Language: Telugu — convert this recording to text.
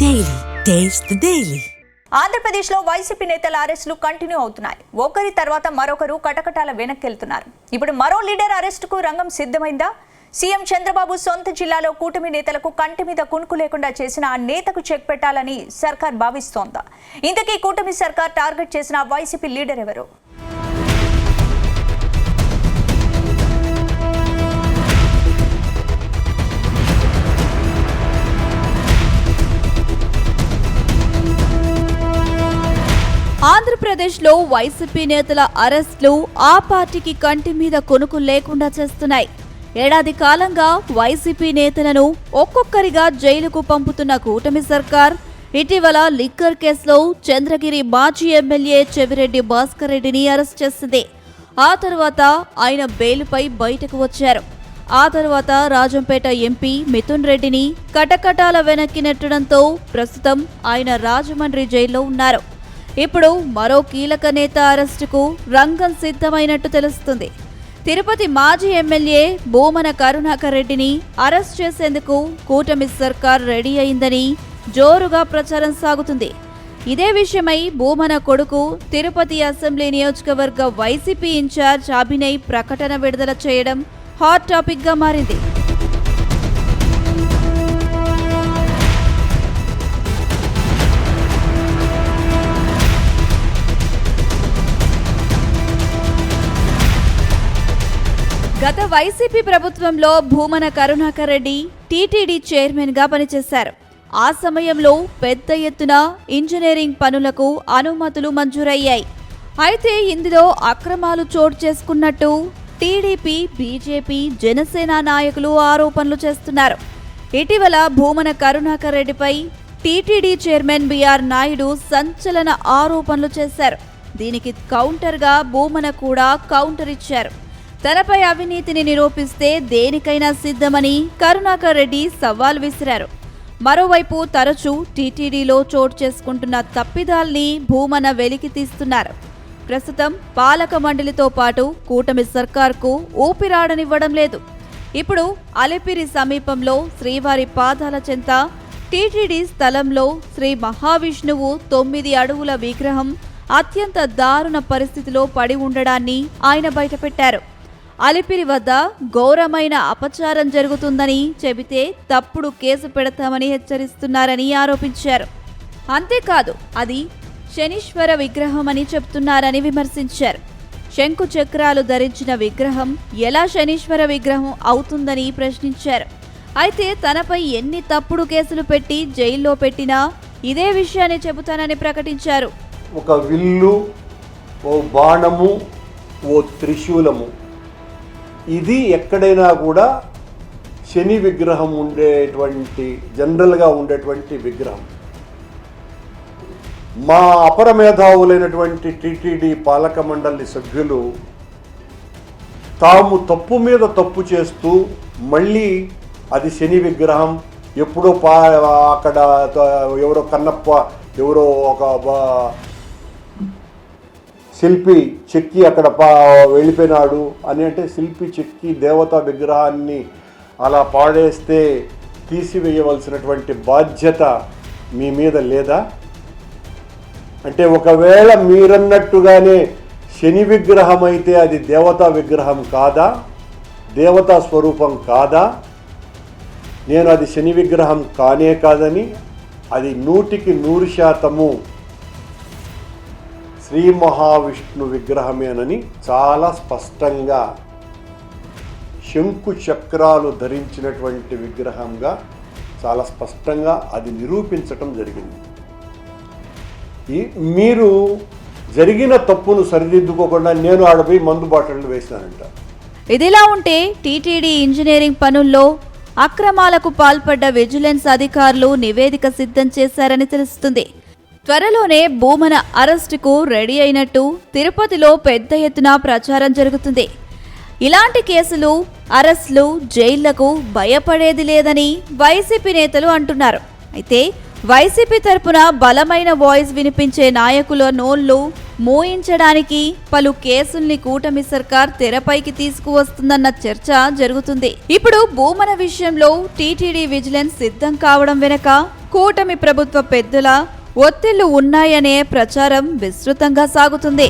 Daily taste the daily. ఆంధ్రప్రదేశ్లో వైసీపీ నేతల అరెస్టులు కంటిన్యూ అవుతున్నాయి. ఒకరి తర్వాత మరొకరు కటకటాల వెనక్కెళ్తున్నారు. ఇప్పుడు మరో లీడర్ అరెస్టుకు రంగం సిద్ధమైందా? సీఎం చంద్రబాబు సొంత జిల్లాలో కూటమి నేతలకు కంటి మీద కునుకు లేకుండా చేసిన ఆ నేతకు చెక్ పెట్టాలని సర్కార్ భావిస్తోందా? ఇంతకీ కూటమి సర్కార్ టార్గెట్ చేసిన వైసీపీ లీడర్ ఎవరు? ఆంధ్రప్రదేశ్లో వైసీపీ నేతల అరెస్టులు ఆ పార్టీకి కంటి మీద కొనుకు లేకుండా చేస్తున్నాయి. ఏడాది కాలంగా వైసీపీ నేతలను ఒక్కొక్కరిగా జైలుకు పంపుతున్న కూటమి సర్కార్ ఇటీవల లిక్కర్ కేసులో చంద్రగిరి మాజీ ఎమ్మెల్యే చెవిరెడ్డి భాస్కర్ రెడ్డిని అరెస్ట్ చేసింది. ఆ తర్వాత ఆయన బెయిల్పై బయటకు వచ్చారు. ఆ తర్వాత రాజంపేట ఎంపీ మిథున్ రెడ్డిని కటకటాల వెనక్కి నెట్టడంతో ప్రస్తుతం ఆయన రాజమండ్రి జైల్లో ఉన్నారు. ఇప్పుడు మరో కీలక నేత అరెస్టుకు రంగం సిద్ధమైనట్టు తెలుస్తుంది. తిరుపతి మాజీ ఎమ్మెల్యే భూమన కరుణాకర్ రెడ్డిని అరెస్ట్ చేసేందుకు కూటమి సర్కార్ రెడీ అయిందని జోరుగా ప్రచారం సాగుతుంది. ఇదే విషయమై భూమన కొడుకు తిరుపతి అసెంబ్లీ నియోజకవర్గ వైసీపీ ఇన్ఛార్జ్ అభినయ్ ప్రకటన విడుదల చేయడం హాట్ టాపిక్ గా మారింది. గత వైసీపీ ప్రభుత్వంలో భూమన కరుణాకర్ రెడ్డి టీటీడీ చైర్మన్ గా పనిచేశారు. ఆ సమయంలో పెద్ద ఎత్తున ఇంజనీరింగ్ పనులకు అనుమతులు మంజూరయ్యాయి. అయితే ఇందులో అక్రమాలు చోటు చేసుకున్నట్టు టీడీపీ, బీజేపీ, జనసేన నాయకులు ఆరోపణలు చేస్తున్నారు. ఇటీవల భూమన కరుణాకర్ రెడ్డిపై టీటీడీ చైర్మన్ బీఆర్ నాయుడు సంచలన ఆరోపణలు చేశారు. దీనికి కౌంటర్గా భూమన కూడా కౌంటర్ ఇచ్చారు. తనపై అవినీతిని నిరూపిస్తే దేనికైనా సిద్ధమని కరుణాకర్ రెడ్డి సవాల్ విసిరారు. మరోవైపు తరచూ టీటీడీలో చోటు చేసుకుంటున్న తప్పిదాల్ని భూమన వెలికి తీస్తున్నారు. ప్రస్తుతం పాలక మండలితో పాటు కూటమి సర్కార్కు ఊపిరాడనివ్వడం లేదు. ఇప్పుడు అలిపిరి సమీపంలో శ్రీవారి పాదాల చెంత టీటీడీ స్థలంలో శ్రీ మహావిష్ణువు 9 అడుగుల విగ్రహం అత్యంత దారుణ పరిస్థితిలో పడి ఉండడాన్ని ఆయన బయటపెట్టారు. అలిపిరి వద్ద ఘోరమైన అపచారం జరుగుతుందని చెబితే తప్పుడు కేసు పెడతామని హెచ్చరిస్తున్నారని ఆరోపించారు. అంతేకాదు అది శనీశ్వర విగ్రహం అని చెప్తున్నారని విమర్శించారు. శంకు చక్రాలు ధరించిన విగ్రహం ఎలా శనీశ్వర విగ్రహం అవుతుందని ప్రశ్నించారు. అయితే తనపై ఎన్ని తప్పుడు కేసులు పెట్టి జైల్లో పెట్టినా ఇదే విషయాన్ని చెబుతానని ప్రకటించారు. ఒక విల్లు, ఓ బాణము, ఓ త్రిశూలము, ఇది ఎక్కడైనా కూడా శని విగ్రహం ఉండేటువంటి జనరల్గా ఉండేటువంటి విగ్రహం. మా అపర మేధావులైనటువంటి టీటీడీ పాలక మండలి సభ్యులు తాము తప్పు మీద తప్పు చేస్తూ మళ్ళీ అది శని విగ్రహం, ఎప్పుడో అక్కడ ఎవరో కన్నప్ప ఎవరో ఒక శిల్పి చెక్కి అక్కడ వెళ్ళిపోయినాడు అని, అంటే శిల్పి చెక్కి దేవతా విగ్రహాన్ని అలా పాడేస్తే తీసివేయవలసినటువంటి బాధ్యత మీ మీద లేదా? అంటే ఒకవేళ మీరన్నట్టుగానే శని విగ్రహం అయితే అది దేవతా విగ్రహం కాదా? దేవతా స్వరూపం కాదా? నేను అది శని విగ్రహం కానే కాదని, అది 100% శ్రీ మహావిష్ణు విగ్రహమేనని చాలా స్పష్టంగా శంకు చక్రాలు ధరించినటువంటి విగ్రహంగా చాలా స్పష్టంగా అది నిరూపించటం జరిగింది. మీరు జరిగిన తప్పును సరిదిద్దుకోకుండా నేను ఆడపోయి మందు బాటలు వేసినానంట. ఇదిలా ఉంటే టీటీడీ ఇంజనీరింగ్ పనుల్లో అక్రమాలకు పాల్పడ్డ విజిలెన్స్ అధికారులు నివేదిక సిద్ధం చేశారని తెలుస్తుంది. త్వరలోనే భూమన అరెస్టుకు రెడీ అయినట్టు తిరుపతిలో పెద్ద ఎత్తున ప్రచారం జరుగుతుంది. ఇలాంటి కేసులు, అరెస్టులు, జైళ్లకు భయపడేది లేదని వైసీపీ నేతలు అంటున్నారు. అయితే వైసీపీ తరపున బలమైన వాయిస్ వినిపించే నాయకుల నోళ్లు మోయించడానికి పలు కేసుల్ని కూటమి సర్కార్ తెరపైకి తీసుకువస్తుందన్న చర్చ జరుగుతుంది. ఇప్పుడు భూమన విషయంలో టీటీడీ విజిలెన్స్ సిద్ధం కావడం వెనక కూటమి ప్రభుత్వ పెద్దల ఒత్తిళ్లు ఉన్నాయనే ప్రచారం విస్తృతంగా సాగుతుంది.